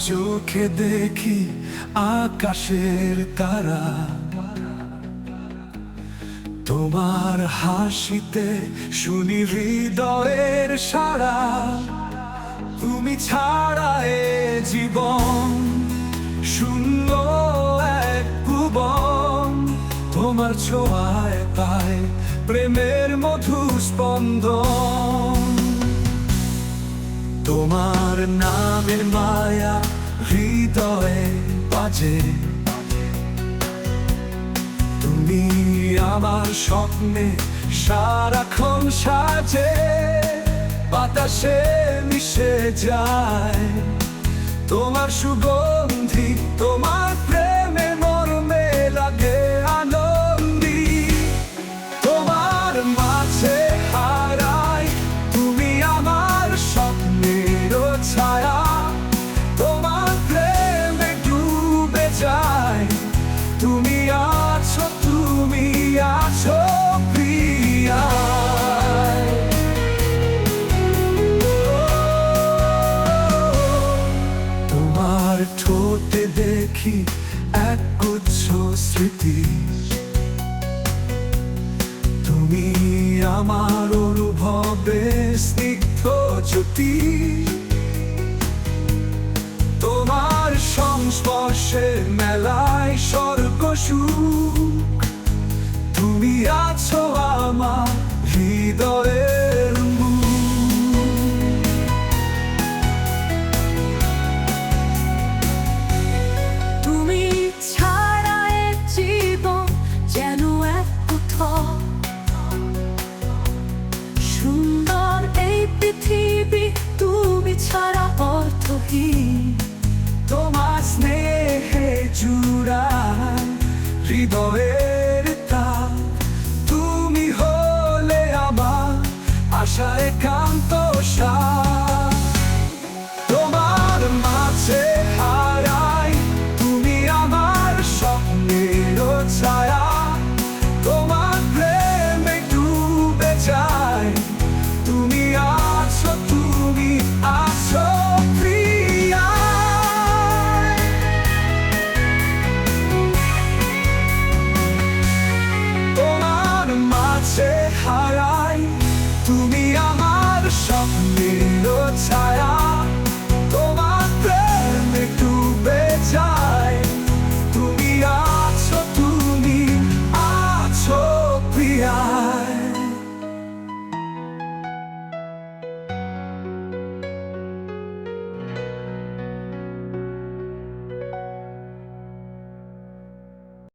চোখে দেখি আকাশের তারা, তোমার হাসিতে শুনি হৃদয়ের সাড়া। তুমি ছাড়া এ জীবন শূন্য এক ভুবন, তোমার ছোঁয়ায় পায় প্রেমের মধু স্পন্দন। তোমার নামের মায়া হৃদয়ে বাজে, তুমি আমার স্বপ্নে সারাক্ষণ সাজে। বাতাসে মিশে যায় তোমার সুগন্ধি, তোমার প্রেমে মর্মে লাগে আনন্দি। তোমার মাঝে হারাই তুমি আমার স্বপ্নের ছায়া, তোমার প্রেমে ডুবে যায়। তুমি আছো, তুমি আছো প্রিয়া। তোমার ঠোঁটে দেখি এক গুচ্ছ স্মৃতি, তুমি আমার অনুভবে স্নিগ্ধ জ্যোতি। তোমার সংস্পর্শে মেলায় স্বর্গ সুখ, তুমি আছো আমার হৃদয়ের মুখ। তুমি ছাড়া এ জীবন যেন এক কোথাও, সুন্দর এই পৃথিবী তুমি ছাড়া অর্থহীন। তোমার স্নেহে জুড়ায় হৃদয়।